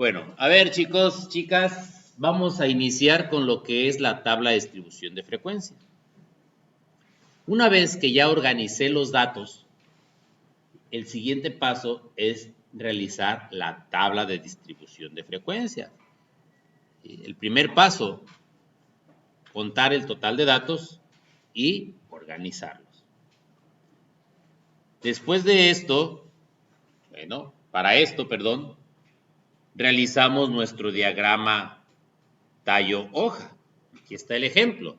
Bueno, a ver chicos, chicas, vamos a iniciar con lo que es la tabla de distribución de frecuencia. Una vez que ya organicé los datos, el siguiente paso es realizar la tabla de distribución de frecuencia. El primer paso, contar el total de datos y organizarlos. Después de esto, realizamos nuestro diagrama tallo-hoja. Aquí está el ejemplo.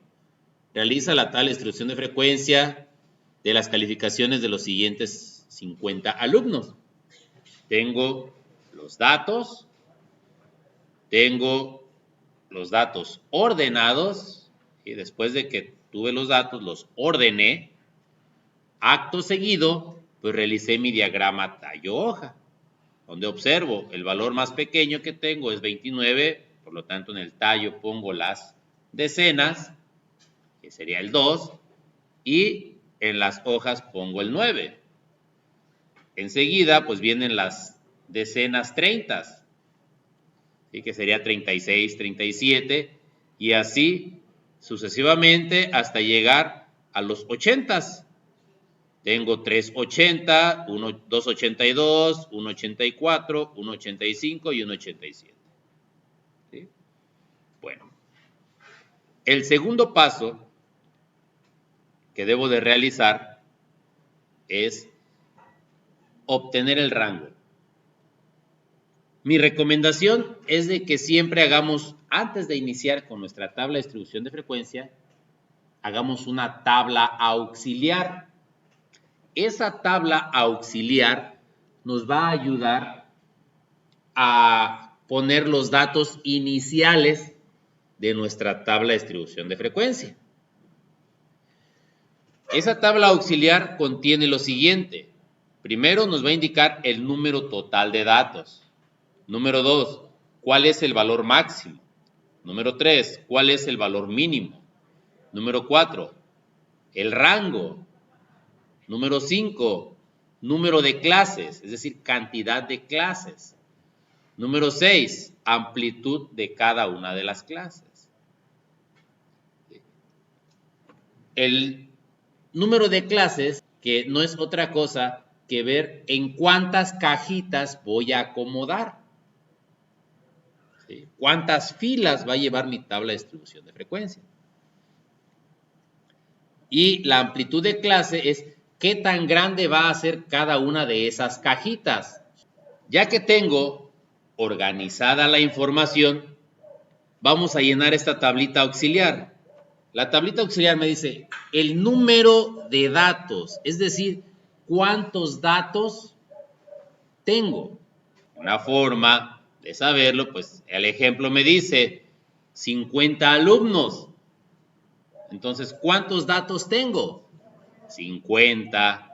Realiza la tabla de distribución de frecuencia de las calificaciones de los siguientes 50 alumnos. Tengo los datos ordenados, y después de que tuve los datos, los ordené. Acto seguido, pues realicé mi diagrama tallo-hoja, donde observo el valor más pequeño que tengo es 29, por lo tanto en el tallo pongo las decenas, que sería el 2, y en las hojas pongo el 9. Enseguida, pues vienen las decenas 30, ¿sí? Que sería 36, 37, y así sucesivamente hasta llegar a los 80. Tengo 380, 282, 184, 185 y 187. ¿Sí? Bueno, el segundo paso que debo de realizar es obtener el rango. Mi recomendación es de que siempre hagamos, antes de iniciar con nuestra tabla de distribución de frecuencia, hagamos una tabla auxiliar. Esa tabla auxiliar nos va a ayudar a poner los datos iniciales de nuestra tabla de distribución de frecuencia. Esa tabla auxiliar contiene lo siguiente. Primero nos va a indicar el número total de datos. Número 2, ¿cuál es el valor máximo? Número 3, ¿cuál es el valor mínimo? Número 4, el rango. Número 5, número de clases, es decir, cantidad de clases. Número 6, amplitud de cada una de las clases. El número de clases, que no es otra cosa que ver en cuántas cajitas voy a acomodar. ¿Sí? ¿Cuántas filas va a llevar mi tabla de distribución de frecuencia? Y la amplitud de clase es qué tan grande va a ser cada una de esas cajitas. Ya que tengo organizada la información, vamos a llenar esta tablita auxiliar. La tablita auxiliar me dice el número de datos, es decir, cuántos datos tengo. Una forma de saberlo, pues el ejemplo me dice 50 alumnos. Entonces, ¿cuántos datos tengo? 50.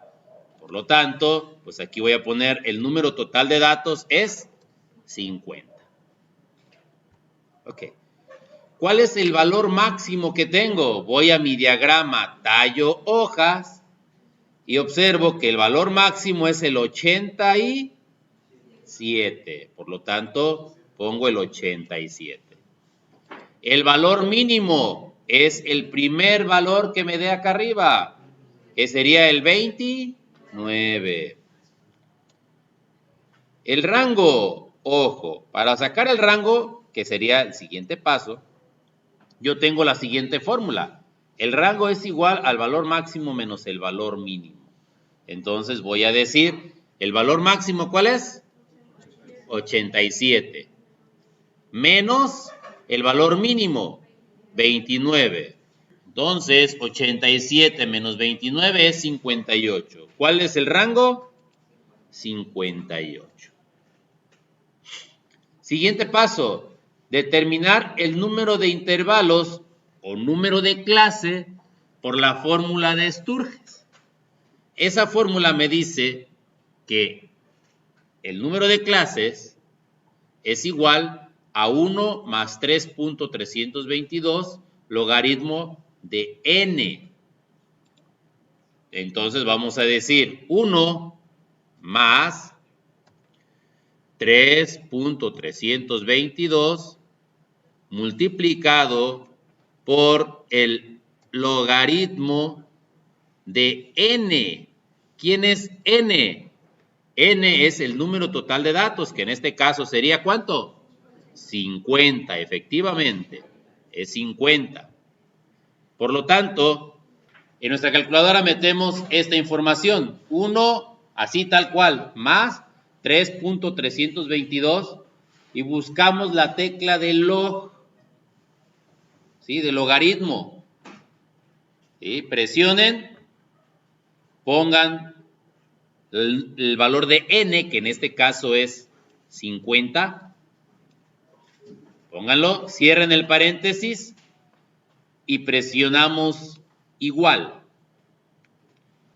Por lo tanto, pues aquí voy a poner el número total de datos es 50. Ok. ¿Cuál es el valor máximo que tengo? Voy a mi diagrama tallo hojas y observo que el valor máximo es el 87. Por lo tanto, pongo el 87. El valor mínimo es el primer valor que me dé acá arriba, que sería el 29. El rango, ojo, para sacar el rango, que sería el siguiente paso, yo tengo la siguiente fórmula. El rango es igual al valor máximo menos el valor mínimo. Entonces voy a decir, ¿el valor máximo cuál es? 87. Menos el valor mínimo, 29. Entonces, 87 menos 29 es 58. ¿Cuál es el rango? 58. Siguiente paso, determinar el número de intervalos o número de clase por la fórmula de Sturges. Esa fórmula me dice que el número de clases es igual a 1 más 3.322 logaritmo de n. Entonces vamos a decir 1 más 3.322 multiplicado por el logaritmo de n. ¿Quién es n? N es el número total de datos, que en este caso sería ¿cuánto? 50, efectivamente, es 50. Por lo tanto, en nuestra calculadora metemos esta información, 1, así tal cual, más 3.322 y buscamos la tecla de log, ¿sí? De logaritmo. ¿Sí? Presionen, pongan el valor de n, que en este caso es 50. Pónganlo, cierren el paréntesis y presionamos igual.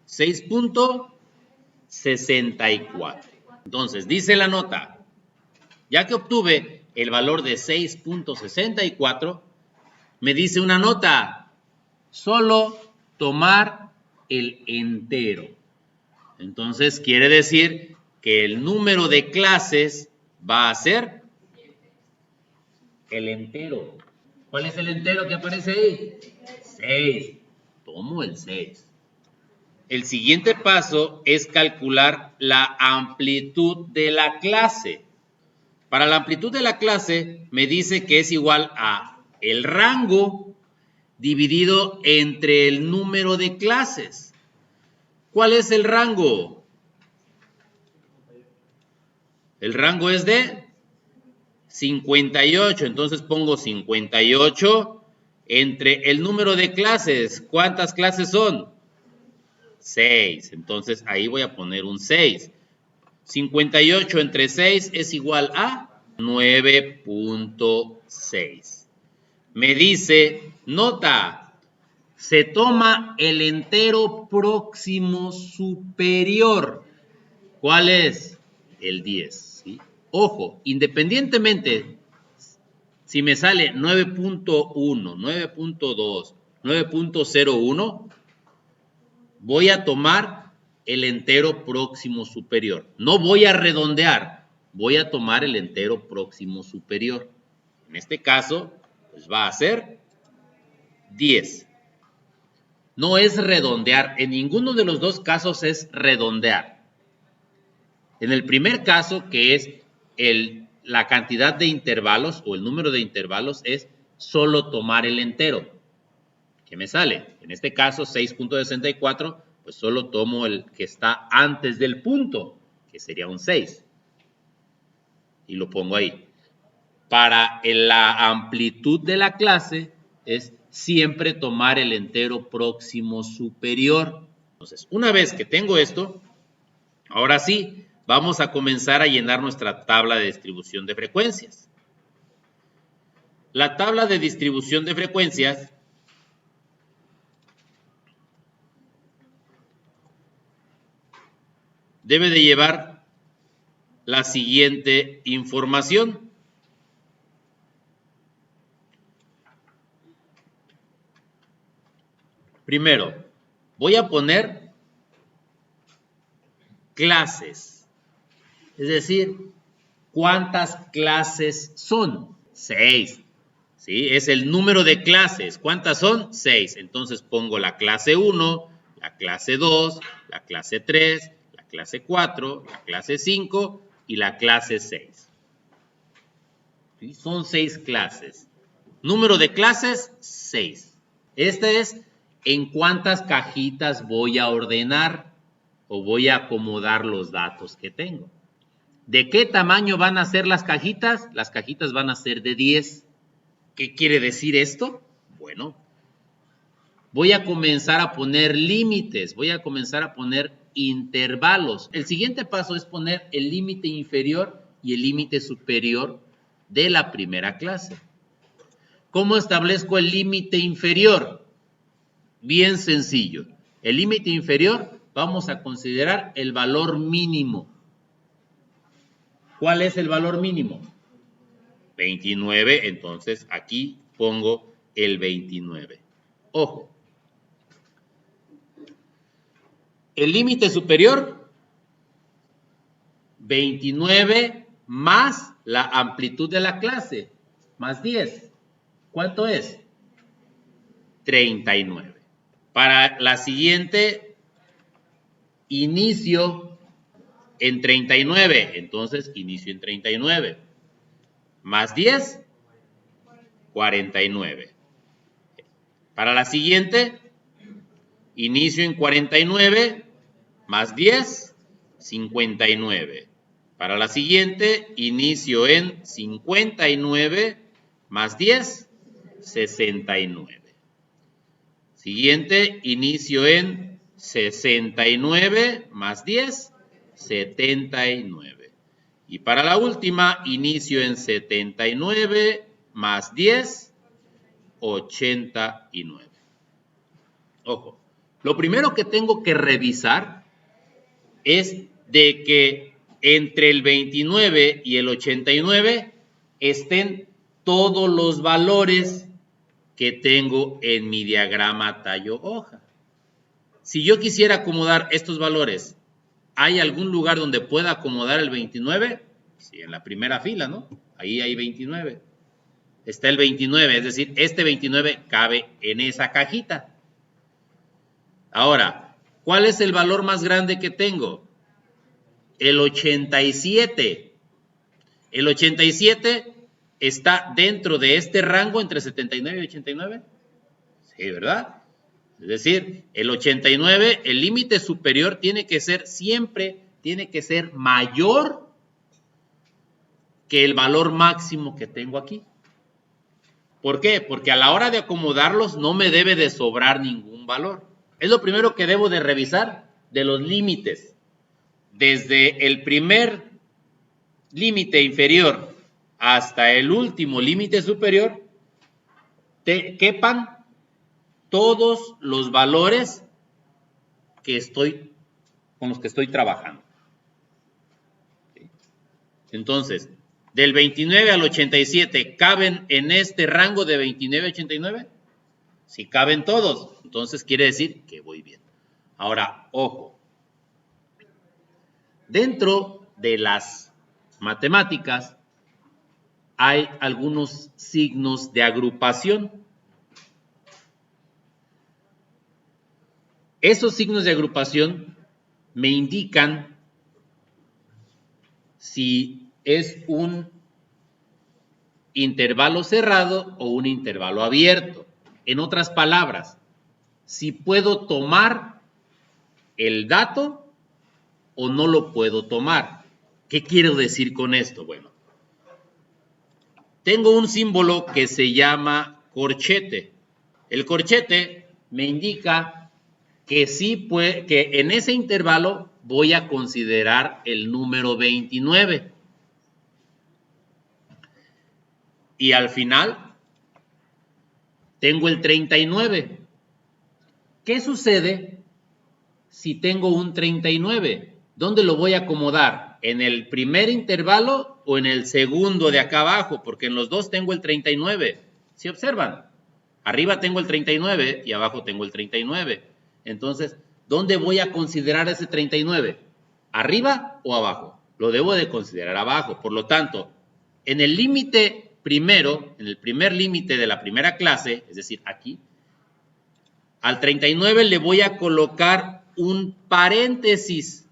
6.64. Entonces, dice la nota, ya que obtuve el valor de 6.64, me dice una nota, solo tomar el entero. Entonces, quiere decir que el número de clases va a ser el entero. ¿Cuál es el entero que aparece ahí? 6. Tomo el 6. El siguiente paso es calcular la amplitud de la clase. Para la amplitud de la clase me dice que es igual a el rango dividido entre el número de clases. ¿Cuál es el rango? El rango es de 58, entonces pongo 58 entre el número de clases. ¿Cuántas clases son? 6, entonces ahí voy a poner un 6. 58 entre 6 es igual a 9.6. Me dice, nota, se toma el entero próximo superior. ¿Cuál es? El 10. ¿Sí? Ojo, independientemente si me sale 9.1, 9.2, 9.01, voy a tomar el entero próximo superior. No voy a redondear, voy a tomar el entero próximo superior. En este caso, pues va a ser 10. No es redondear, en ninguno de los dos casos es redondear. En el primer caso, que es la cantidad de intervalos o el número de intervalos, es solo tomar el entero. ¿Qué me sale? En este caso, 6.64, pues solo tomo el que está antes del punto, que sería un 6. Y lo pongo ahí. Para la amplitud de la clase es siempre tomar el entero próximo superior. Entonces, una vez que tengo esto, ahora sí, vamos a comenzar a llenar nuestra tabla de distribución de frecuencias. La tabla de distribución de frecuencias debe de llevar la siguiente información. Primero, voy a poner clases, es decir, ¿cuántas clases son? 6, ¿sí? Es el número de clases. ¿Cuántas son? 6. Entonces pongo la clase 1, la clase 2, la clase 3, la clase 4, la clase 5 y la clase 6. ¿Sí? Son 6 clases. Número de clases, 6. Este es en cuántas cajitas voy a ordenar o voy a acomodar los datos que tengo. ¿De qué tamaño van a ser las cajitas? Las cajitas van a ser de 10. ¿Qué quiere decir esto? Bueno, voy a comenzar a poner límites, voy a comenzar a poner intervalos. El siguiente paso es poner el límite inferior y el límite superior de la primera clase. ¿Cómo establezco el límite inferior? Bien sencillo. El límite inferior vamos a considerar el valor mínimo. ¿Cuál es el valor mínimo? 29, entonces aquí pongo el 29. Ojo. El límite superior, 29 más la amplitud de la clase, más 10. ¿Cuánto es? 39. Para la siguiente, inicio en 39. Entonces, inicio en 39. Más 10, 49. Para la siguiente, inicio en 49, más 10, 59. Para la siguiente, inicio en 59, más 10, 69. Siguiente, inicio en 69, más 10, 79. Y para la última, inicio en 79, más 10, 89. Ojo, lo primero que tengo que revisar es de que entre el 29 y el 89 estén todos los valores que tengo en mi diagrama tallo-hoja. Si yo quisiera acomodar estos valores, ¿hay algún lugar donde pueda acomodar el 29? Sí, en la primera fila, ¿no? Ahí hay 29. Está el 29, es decir, este 29 cabe en esa cajita. Ahora, ¿cuál es el valor más grande que tengo? El 87. El 87 está dentro de este rango entre 79 y 89. Sí, ¿verdad? Es decir, el 89, el límite superior tiene que ser siempre, tiene que ser mayor que el valor máximo que tengo aquí. ¿Por qué? Porque a la hora de acomodarlos no me debe de sobrar ningún valor. Es lo primero que debo de revisar de los límites. Desde el primer límite inferior hasta el último límite superior, quepan todos los valores con los que estoy trabajando. Entonces, del 29 al 87, ¿caben en este rango de 29 a 89? Si caben todos, entonces quiere decir que voy bien. Ahora, ojo. Dentro de las matemáticas hay algunos signos de agrupación. Esos signos de agrupación me indican si es un intervalo cerrado o un intervalo abierto. En otras palabras, si puedo tomar el dato o no lo puedo tomar. ¿Qué quiero decir con esto? Bueno, tengo un símbolo que se llama corchete. El corchete me indica que que en ese intervalo voy a considerar el número 29. Y al final tengo el 39. ¿Qué sucede si tengo un 39? ¿Dónde lo voy a acomodar? ¿En el primer intervalo o en el segundo de acá abajo? Porque en los dos tengo el 39. ¿Sí observan? Arriba tengo el 39 y abajo tengo el 39. Entonces, ¿dónde voy a considerar ese 39? ¿Arriba o abajo? Lo debo de considerar abajo. Por lo tanto, en el límite primero, en el primer límite de la primera clase, es decir, aquí, al 39 le voy a colocar un paréntesis.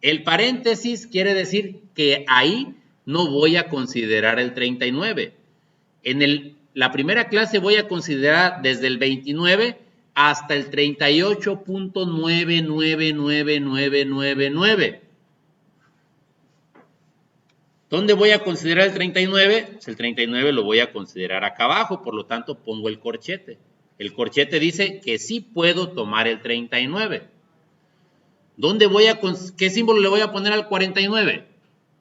El paréntesis quiere decir que ahí no voy a considerar el 39. En la primera clase voy a considerar desde el 29 hasta el 38.999999. ¿Dónde voy a considerar el 39? Pues el 39 lo voy a considerar acá abajo, por lo tanto pongo el corchete. El corchete dice que sí puedo tomar el 39. ¿Qué símbolo le voy a poner al 49?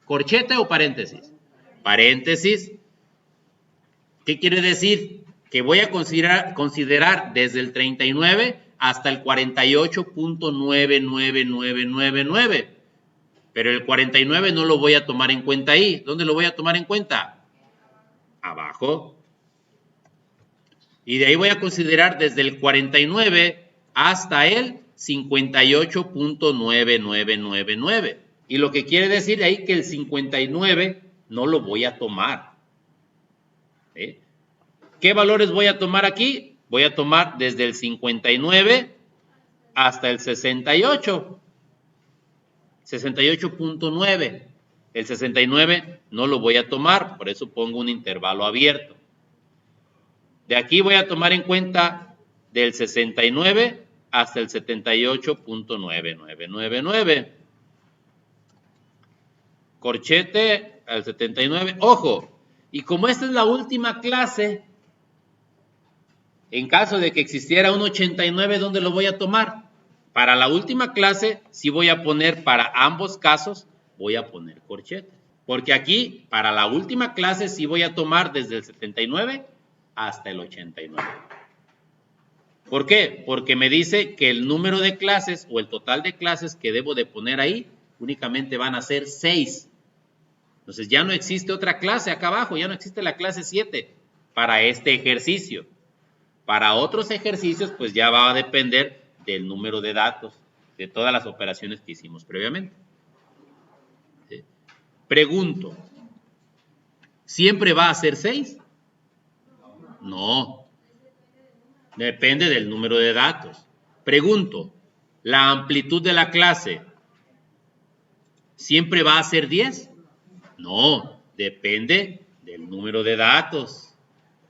¿Corchete o paréntesis? Paréntesis. ¿Qué quiere decir? Que voy a considerar desde el 39 hasta el 48.99999. Pero el 49 no lo voy a tomar en cuenta ahí. ¿Dónde lo voy a tomar en cuenta? Abajo. Y de ahí voy a considerar desde el 49 hasta el 58.9999. Y lo que quiere decir ahí que el 59 no lo voy a tomar. ¿Sí? ¿Qué valores voy a tomar aquí? Voy a tomar desde el 59 hasta el 68. 68.9. El 69 no lo voy a tomar, por eso pongo un intervalo abierto. De aquí voy a tomar en cuenta del 69 hasta el 78.9999. Corchete al 79. Ojo, y como esta es la última clase, en caso de que existiera un 89, ¿dónde lo voy a tomar? Para la última clase, sí voy a poner para ambos casos, voy a poner corchete. Porque aquí, para la última clase, sí voy a tomar desde el 79 hasta el 89. ¿Por qué? Porque me dice que el número de clases o el total de clases que debo de poner ahí únicamente van a ser 6. Entonces ya no existe otra clase acá abajo, ya no existe la clase 7 para este ejercicio. Para otros ejercicios, pues ya va a depender del número de datos, de todas las operaciones que hicimos previamente. ¿Sí? Pregunto, ¿siempre va a ser 6? No, depende del número de datos. Pregunto, ¿la amplitud de la clase siempre va a ser 10? No, depende del número de datos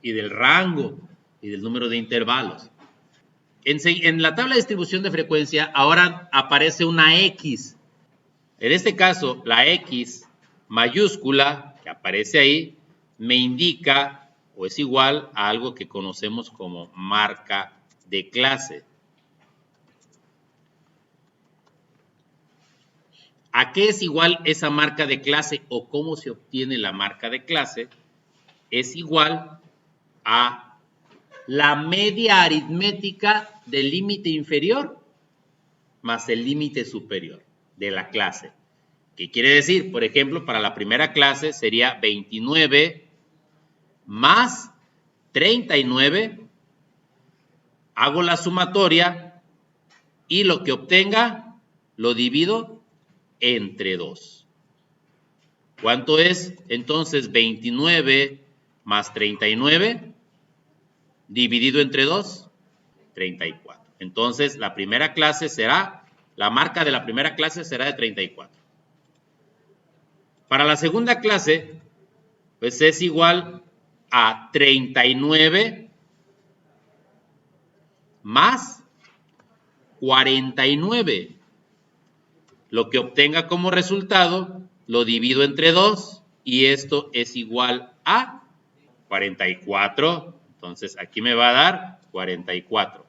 y del rango y del número de intervalos. En la tabla de distribución de frecuencia ahora aparece una X. En este caso, la X mayúscula que aparece ahí me indica o es igual a algo que conocemos como marca de clase. ¿A qué es igual esa marca de clase o cómo se obtiene la marca de clase? Es igual a la media aritmética del límite inferior más el límite superior de la clase. ¿Qué quiere decir? Por ejemplo, para la primera clase sería 29 más 39. Hago la sumatoria y lo que obtenga lo divido entre 2. ¿Cuánto es? Entonces 29 más 39 dividido entre 2, 34. Entonces la primera clase será, la marca de la primera clase será de 34. Para la segunda clase, pues es igual a 39 más 49. Lo que obtenga como resultado lo divido entre 2 y esto es igual a 44. Entonces aquí me va a dar 44.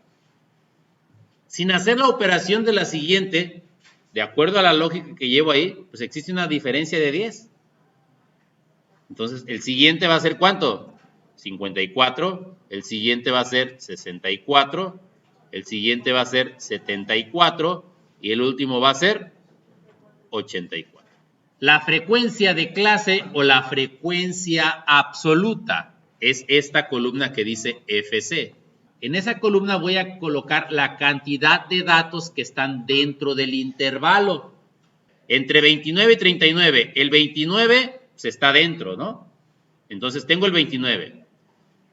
Sin hacer la operación de la siguiente, de acuerdo a la lógica que llevo ahí, pues existe una diferencia de 10. Entonces el siguiente va a ser ¿cuánto? 54. El siguiente va a ser 64. El siguiente va a ser 74. Y el último va a ser 84. La frecuencia de clase o la frecuencia absoluta es esta columna que dice FC. En esa columna voy a colocar la cantidad de datos que están dentro del intervalo. Entre 29 y 39, el 29 se está dentro, ¿no? Entonces tengo el 29.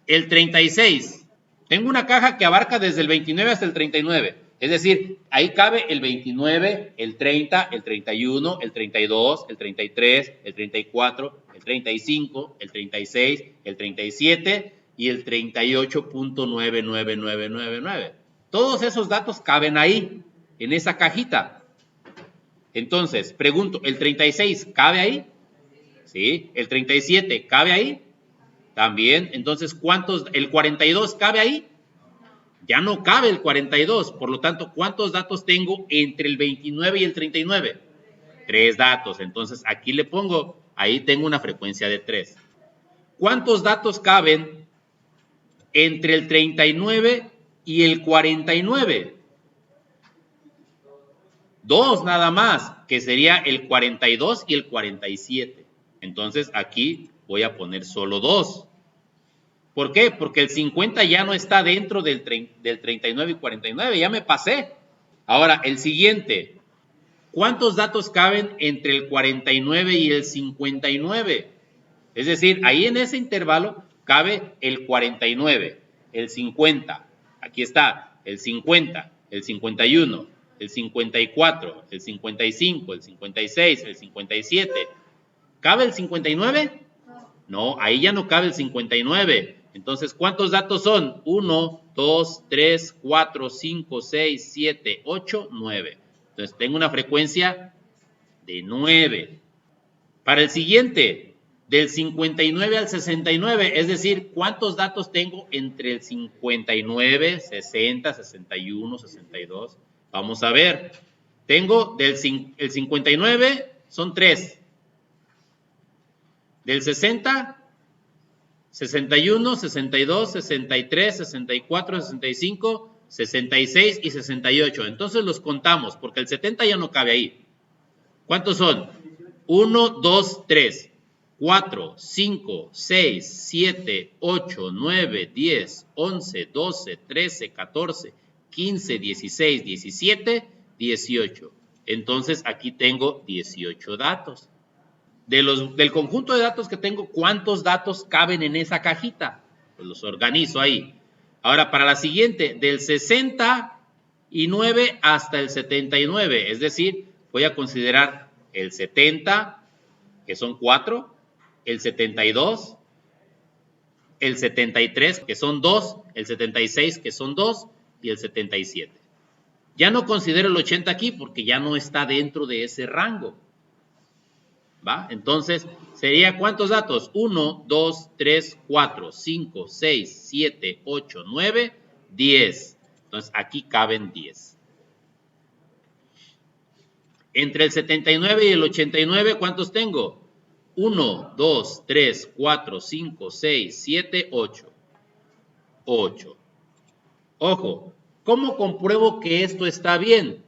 El 36, tengo una caja que abarca desde el 29 hasta el 39. Es decir, ahí cabe el 29, el 30, el 31, el 32, el 33, el 34, el 35, el 36, el 37 y el 38.99999. Todos esos datos caben ahí, en esa cajita. Entonces, pregunto, ¿el 36 cabe ahí? ¿Sí? ¿El 37 cabe ahí? También. Entonces, ¿cuántos? ¿El 42 cabe ahí? Ya no cabe el 42. Por lo tanto, ¿cuántos datos tengo entre el 29 y el 39? 3 datos. Entonces, aquí le pongo, ahí tengo una frecuencia de 3. ¿Cuántos datos caben entre el 39 y el 49? 2 nada más, que sería el 42 y el 47. Entonces, aquí voy a poner solo 2. ¿Por qué? Porque el 50 ya no está dentro del 39 y 49, ya me pasé. Ahora, el siguiente, ¿cuántos datos caben entre el 49 y el 59? Es decir, ahí en ese intervalo cabe el 49, el 50, aquí está, el 50, el 51, el 54, el 55, el 56, el 57. ¿Cabe el 59? No, ahí ya no cabe el 59. Entonces, ¿cuántos datos son? 1, 2, 3, 4, 5, 6, 7, 8, 9. Entonces, tengo una frecuencia de 9. Para el siguiente, del 59 al 69, es decir, ¿cuántos datos tengo entre el 59, 60, 61, 62? Vamos a ver. Tengo el 59, son 3. Del 60, 61, 62, 63, 64, 65, 66 y 68. Entonces los contamos, porque el 70 ya no cabe ahí. ¿Cuántos son? 1, 2, 3, 4, 5, 6, 7, 8, 9, 10, 11, 12, 13, 14, 15, 16, 17, 18. Entonces aquí tengo 18 datos. Del conjunto de datos que tengo, ¿cuántos datos caben en esa cajita? Pues los organizo ahí. Ahora, para la siguiente, del 69 hasta el 79, es decir, voy a considerar el 70, que son 4, el 72, el 73, que son 2, el 76, que son 2, y el 77. Ya no considero el 80 aquí porque ya no está dentro de ese rango. ¿Va? Entonces, ¿sería cuántos datos? 1, 2, 3, 4, 5, 6, 7, 8, 9, 10. Entonces, aquí caben 10. Entre el 79 y el 89, ¿cuántos tengo? 1, 2, 3, 4, 5, 6, 7, 8. 8. Ojo, ¿cómo compruebo que esto está bien?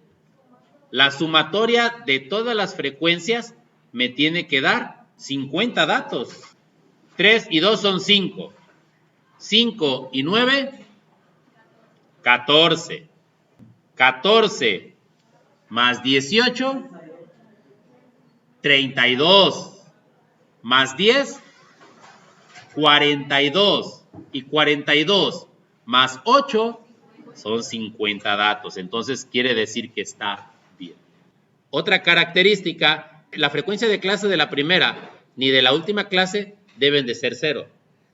La sumatoria de todas las frecuencias me tiene que dar 50 datos. 3 y 2 son 5. 5 y 9, 14. 14 más 18, 32. Más 10, 42. Y 42 más 8 son 50 datos. Entonces quiere decir que está bien. Otra característica, la frecuencia de clase de la primera ni de la última clase deben de ser 0.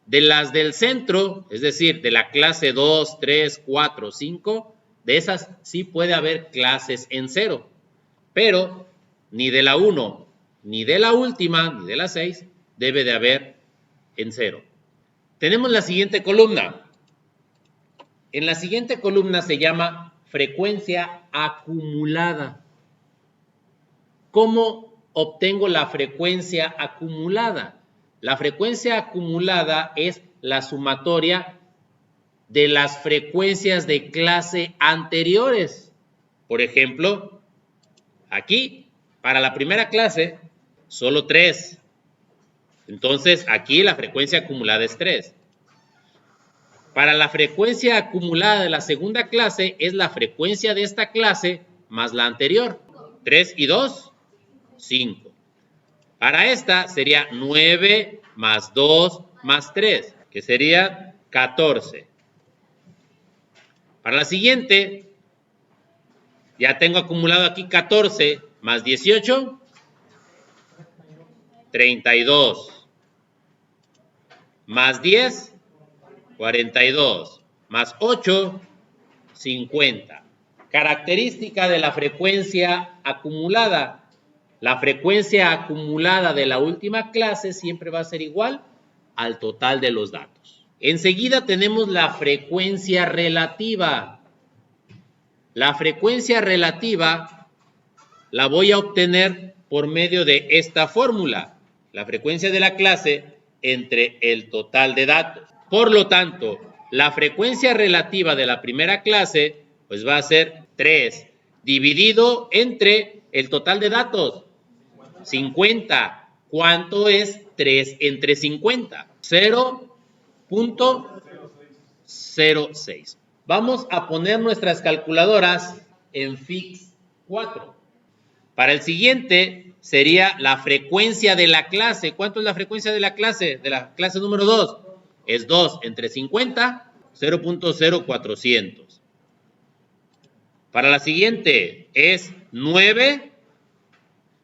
De las del centro, es decir, de la clase 2, 3, 4, 5, de esas sí puede haber clases en 0. Pero ni de la 1, ni de la última, ni de la 6, debe de haber en 0. Tenemos la siguiente columna. En la siguiente columna se llama frecuencia acumulada. ¿Cómo obtengo la frecuencia acumulada? La frecuencia acumulada es la sumatoria de las frecuencias de clase anteriores. Por ejemplo, aquí, para la primera clase, solo 3. Entonces, aquí la frecuencia acumulada es 3. Para la frecuencia acumulada de la segunda clase, es la frecuencia de esta clase más la anterior. 3 y 2, 5. Para esta sería 9 más 2 más 3, que sería 14. Para la siguiente, ya tengo acumulado aquí 14 más 18, 32. Más 10, 42. Más 8, 50. Característica de la frecuencia acumulada. La frecuencia acumulada de la última clase siempre va a ser igual al total de los datos. Enseguida tenemos la frecuencia relativa. La frecuencia relativa la voy a obtener por medio de esta fórmula. La frecuencia de la clase entre el total de datos. Por lo tanto, la frecuencia relativa de la primera clase pues va a ser 3 dividido entre el total de datos. 50. ¿Cuánto es 3 entre 50? 0.06. Vamos a poner nuestras calculadoras en Fix 4. Para el siguiente sería la frecuencia de la clase. ¿Cuánto es la frecuencia de la clase número 2? Es 2 entre 50, 0.0400. Para la siguiente es 9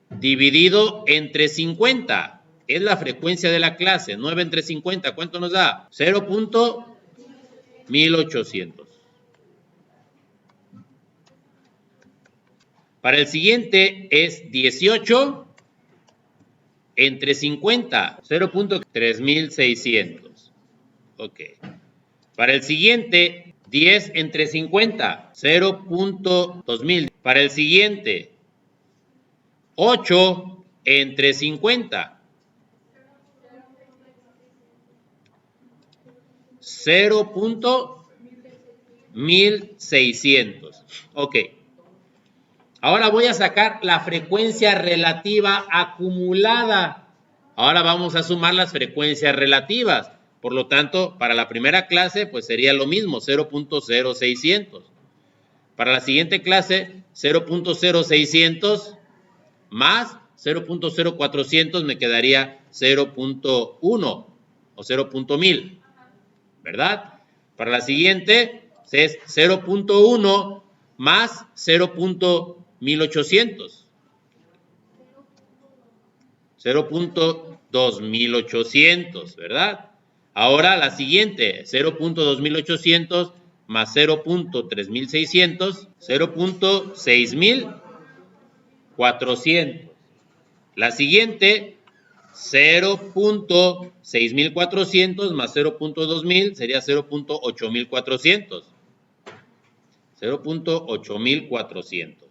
dividido entre 50. Es la frecuencia de la clase. 9 entre 50, ¿cuánto nos da? 0.1800. Para el siguiente es 18 entre 50, 0.3600. Ok. Para el siguiente, 10 entre 50, 0.2000. Para el siguiente, 8 entre 50, 0.1600. Ok. Ahora voy a sacar la frecuencia relativa acumulada. Ahora vamos a sumar las frecuencias relativas. Por lo tanto, para la primera clase, pues sería lo mismo, 0.0600. Para la siguiente clase, 0.0600 más 0.0400 me quedaría 0.1 o 0.1000, ¿verdad? Para la siguiente es 0.1 más 0.1800. 0.2800, ¿verdad? Ahora la siguiente, 0.2800 más 0.3600, 0.6400. La siguiente, 0.6400 más 0.2000 sería 0.8400. 0.8400.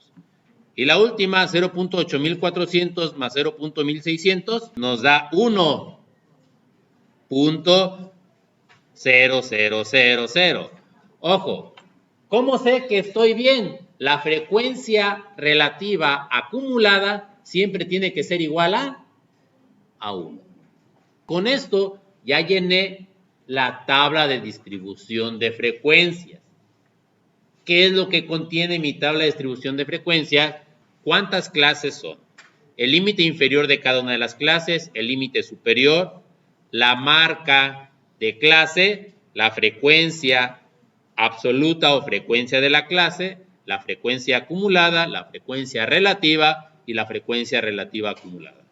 Y la última, 0.8400 más 0.1600 nos da 1.0000. Ojo, ¿cómo sé que estoy bien? La frecuencia relativa acumulada siempre tiene que ser igual a 1. Con esto ya llené la tabla de distribución de frecuencias. ¿Qué es lo que contiene mi tabla de distribución de frecuencias? ¿Cuántas clases son? El límite inferior de cada una de las clases, el límite superior, la marca de clase, la frecuencia absoluta o frecuencia de la clase, la frecuencia acumulada, la frecuencia relativa y la frecuencia relativa acumulada.